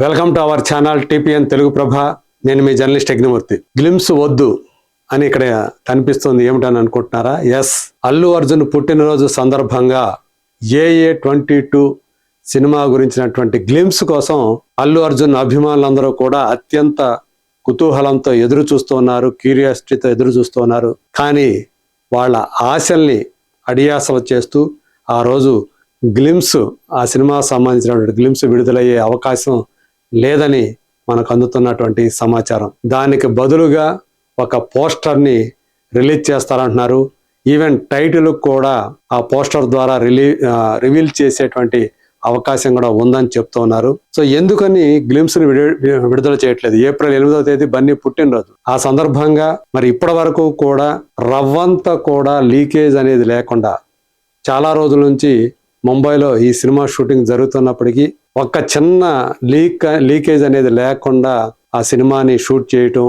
Welcome to our channel TPN Telugu Prabha. నేను మీ journalist అగ్నిమూర్తి. Glimpse వద్దు అని ఇక్కడ కనిపిస్తుంది, ఏమిటని అనుకుంటున్నారా? ఎస్, అల్లు అర్జున్ పుట్టినరోజు సందర్భంగా AA22 సినిమా గురించినటువంటి గ్లిమ్స్ కోసం అల్లు అర్జున్ అభిమానులందరూ కూడా అత్యంత కుతూహలంతో ఎదురు చూస్తూ ఉన్నారు, క్యూరియాసిటీతో ఎదురు చూస్తూ ఉన్నారు. కానీ వాళ్ళ ఆశల్ని అడియాసలు చేస్తూ ఆ రోజు గ్లిమ్స్, ఆ సినిమా సంబంధించినటువంటి గ్లిమ్స్ విడుదలయ్యే అవకాశం లేదని మనకు అందుతున్నటువంటి సమాచారం. దానికి బదులుగా ఒక పోస్టర్ని రిలీజ్ చేస్తారంటున్నారు. ఈవెన్ టైటిల్ కూడా ఆ పోస్టర్ ద్వారా రివీల్ చేసేటువంటి అవకాశం కూడా ఉందని చెప్తూ ఉన్నారు. సో ఎందుకని గ్లిమ్స్ ని విడుదల చేయట్లేదు? ఏప్రిల్ 8వ తేదీ బన్నీ పుట్టినరోజు. ఆ సందర్భంగా మరి ఇప్పటి వరకు కూడా రవ్వంతా కూడా లీకేజ్ అనేది లేకుండా చాలా రోజుల నుంచి ముంబైలో ఈ సినిమా షూటింగ్ జరుగుతున్నప్పటికీ ఒక్క చిన్న లీకేజ్ అనేది లేకుండా ఆ సినిమాని షూట్ చేయటం,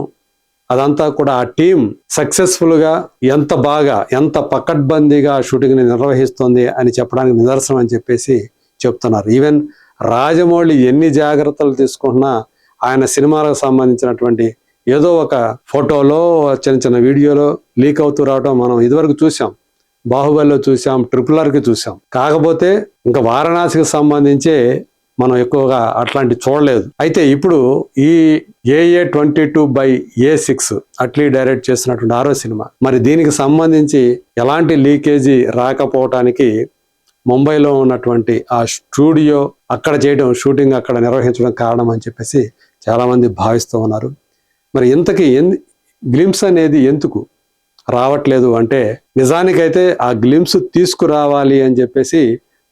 అదంతా కూడా ఆ టీం సక్సెస్ఫుల్ గా ఎంత బాగా, ఎంత పకడ్బందీగా షూటింగ్ ని నిర్వహిస్తుంది అని చెప్పడానికి నిదర్శనం అని చెప్పేసి చెప్తున్నారు. ఈవెన్ రాజమౌళి ఎన్ని జాగ్రత్తలు తీసుకుంటున్నా ఆయన సినిమాలకు సంబంధించినటువంటి ఏదో ఒక ఫోటోలో, చిన్న చిన్న వీడియోలో లీక్ అవుతూ రావడం మనం ఇదివరకు చూసాం. బాహుబలిలో చూసాం, RRRకి చూసాం. కాకపోతే ఇంకా వారణాసికి సంబంధించే మనం ఎక్కువగా అట్లాంటి చూడలేదు. అయితే ఇప్పుడు ఈ AA22/A6 అట్లీ డైరెక్ట్ చేస్తున్నటువంటి 6వ సినిమా, మరి దీనికి సంబంధించి ఎలాంటి లీకేజీ రాకపోవటానికి ముంబైలో ఉన్నటువంటి ఆ స్టూడియో అక్కడ చేయడం, షూటింగ్ అక్కడ నిర్వహించడం కారణం అని చెప్పేసి చాలా మంది భావిస్తూ ఉన్నారు. మరి ఇంతకీ గ్లిమ్స్ అనేది ఎందుకు రావట్లేదు అంటే, నిజానికైతే ఆ గ్లిమ్స్ తీసుకురావాలి అని చెప్పేసి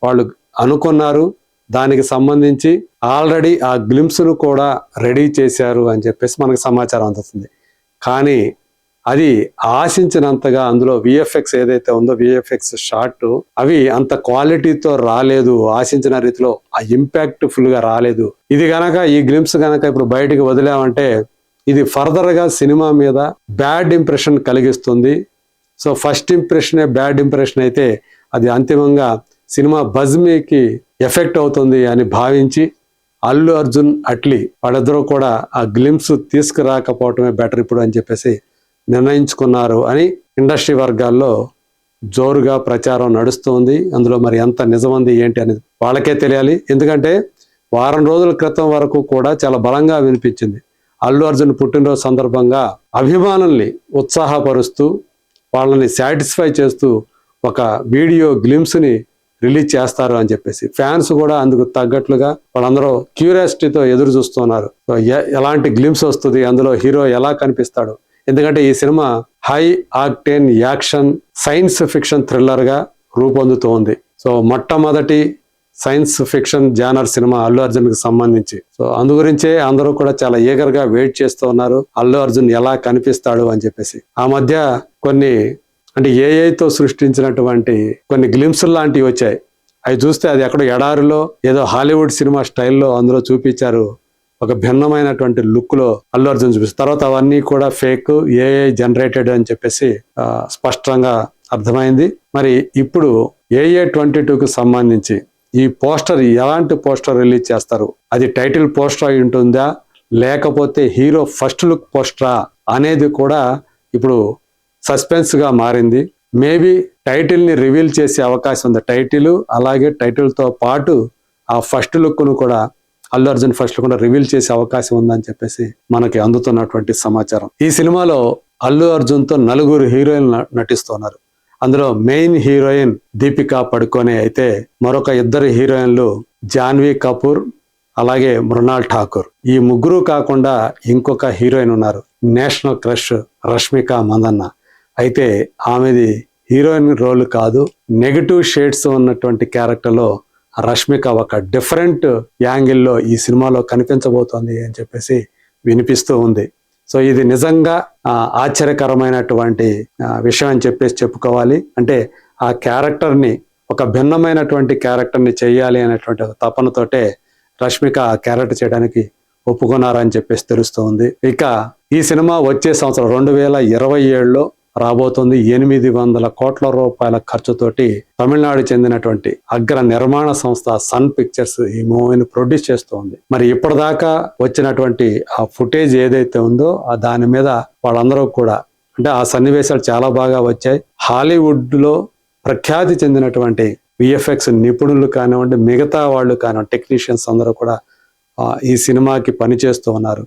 వాళ్ళు అనుకున్నారు. దానికి సంబంధించి ఆల్రెడీ ఆ గ్లిమ్స్ను కూడా రెడీ చేశారు అని చెప్పేసి మనకు సమాచారం అందుతుంది. కానీ అది ఆశించినంతగా అందులో VFX ఏదైతే ఉందో, VFX షాట్ అవి అంత క్వాలిటీతో రాలేదు, ఆశించిన రీతిలో ఆ ఇంపాక్ట్ఫుల్ గా రాలేదు. ఇది గనక, ఈ గ్లిమ్స్ గనక ఇప్పుడు బయటికి వదిలామంటే ఇది ఫర్దర్ గా సినిమా మీద బ్యాడ్ ఇంప్రెషన్ కలిగిస్తుంది. సో ఫస్ట్ ఇంప్రెషనే బ్యాడ్ ఇంప్రెషన్ అయితే అది అంతిమంగా సినిమా బజ్మీకి ఎఫెక్ట్ అవుతుంది అని భావించి అల్లు అర్జున్ అట్లీ వాళ్ళిద్దరూ కూడా ఆ గ్లిమ్స్ తీసుకురాకపోవటమే బెటర్ ఇప్పుడు అని చెప్పేసి నిర్ణయించుకున్నారు అని ఇండస్ట్రీ వర్గాల్లో జోరుగా ప్రచారం నడుస్తుంది. అందులో మరి ఎంత నిజమంది ఏంటి అనేది వాళ్ళకే తెలియాలి. ఎందుకంటే వారం రోజుల క్రితం వరకు కూడా చాలా బలంగా వినిపించింది. అల్లు అర్జున్ పుట్టినరోజు సందర్భంగా అభిమానుల్ని ఉత్సాహపరుస్తూ, వాళ్ళని సాటిస్ఫై చేస్తూ ఒక వీడియో గ్లిమ్స్ని రిలీజ్ చేస్తారు అని చెప్పేసి ఫ్యాన్స్ కూడా అందుకు తగ్గట్లుగా వాళ్ళందరూ క్యూరియాసిటీతో ఎదురు చూస్తున్నారు. ఎలాంటి గ్లిమ్స్ వస్తుంది, అందులో హీరో ఎలా కనిపిస్తాడు. ఎందుకంటే ఈ cinema high octane action science fiction thriller గా రూపొందుతోంది. సో మొట్టమొదటి science fiction genre cinema Allu Arjun కి సంబంధించి. సో అందు గురించే అందరూ కూడా చాలా ఈగర్ గా వెయిట్ చేస్తూ ఉన్నారు, అల్లు అర్జున్ ఎలా కనిపిస్తాడు అని చెప్పేసి. ఆ మధ్య కొన్ని అంటే ఏఐతో సృష్టించినటువంటి కొన్ని గ్లిమ్స్ లాంటివి వచ్చాయి. అవి చూస్తే అది ఎక్కడో ఎడారిలో ఏదో హాలీవుడ్ సినిమా స్టైల్లో అందులో చూపించారు. ఒక భిన్నమైనటువంటి లుక్ లో అల్లు అర్జున్ చూపిస్తారు. తర్వాత అవన్నీ కూడా ఫేక్, ఏఐ జనరేటెడ్ అని చెప్పేసి స్పష్టంగా అర్థమైంది. మరి ఇప్పుడు AA22కి సంబంధించి ఈ పోస్టర్, ఎలాంటి పోస్టర్ రిలీజ్ చేస్తారు? అది టైటిల్ పోస్టర్ అయి ఉంటుందా, లేకపోతే హీరో ఫస్ట్ లుక్ పోస్టరా అనేది కూడా ఇప్పుడు సస్పెన్స్ గా మారింది. మేబీ టైటిల్ ని రివీల్ చేసే అవకాశం ఉంది. టైటిల్ అలాగే టైటిల్ తో పాటు ఆ ఫస్ట్ లుక్ ను కూడా, అల్లు అర్జున్ ఫస్ట్ లుక్ కూడా రివీల్ చేసే అవకాశం ఉందని చెప్పేసి మనకి అందుతున్నటువంటి సమాచారం. ఈ సినిమాలో అల్లు అర్జున్ తో 4 హీరోయిన్లు నటిస్తున్నారు. అందులో మెయిన్ హీరోయిన్ దీపికా పడుకోనే అయితే మరొక 2 హీరోయిన్లు జాన్వీ కపూర్ అలాగే మృణాల్ ఠాకూర్. ఈ ముగ్గురు కాకుండా ఇంకొక హీరోయిన్ ఉన్నారు, నేషనల్ క్రష్ రష్మిక మందన్న. అయితే ఆమెది హీరోయిన్ రోల్ కాదు, నెగటివ్ షేడ్స్ ఉన్నటువంటి క్యారెక్టర్లో రష్మిక ఒక డిఫరెంట్ యాంగిల్లో ఈ సినిమాలో కనిపించబోతోంది అని చెప్పేసి వినిపిస్తూ ఉంది. సో ఇది నిజంగా ఆశ్చర్యకరమైనటువంటి విషయం అని చెప్పేసి చెప్పుకోవాలి. అంటే ఆ క్యారెక్టర్ని, ఒక భిన్నమైనటువంటి క్యారెక్టర్ని చేయాలి అనేటువంటి తపనతోటే రష్మిక ఆ క్యారెక్టర్ చేయడానికి ఒప్పుకున్నారని చెప్పేసి తెలుస్తూ ఉంది. ఇక ఈ సినిమా వచ్చే సంవత్సరం 2027లో రాబోతుంది. 800 కోట్ల రూపాయల ఖర్చుతోటి తమిళనాడు చెందినటువంటి అగ్ర నిర్మాణ సంస్థ సన్ పిక్చర్స్ ఈ మూవీని ప్రొడ్యూస్ చేస్తోంది. మరి ఇప్పటిదాకా వచ్చినటువంటి ఆ ఫుటేజ్ ఏదైతే ఉందో దాని మీద వాళ్ళందరూ కూడా అంటే ఆ సన్నివేశాలు చాలా బాగా వచ్చాయి. హాలీవుడ్ లో ప్రఖ్యాతి చెందినటువంటి విఎఫ్ఎక్స్ నిపుణులు కానివ్వండి, మిగతా వాళ్ళు కానివ్వండి, టెక్నీషియన్స్ అందరూ కూడా ఈ సినిమాకి పనిచేస్తూ ఉన్నారు.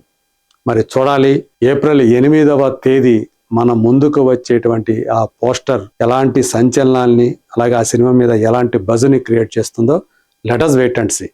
మరి చూడాలి. ఏప్రిల్ 8వ తేదీ మన ముందుకు వచ్చేటువంటి ఆ పోస్టర్ ఎలాంటి సంచలనాల్ని అలాగే ఆ సినిమా మీద ఎలాంటి బజ్ని క్రియేట్ చేస్తుందో let us wait and see.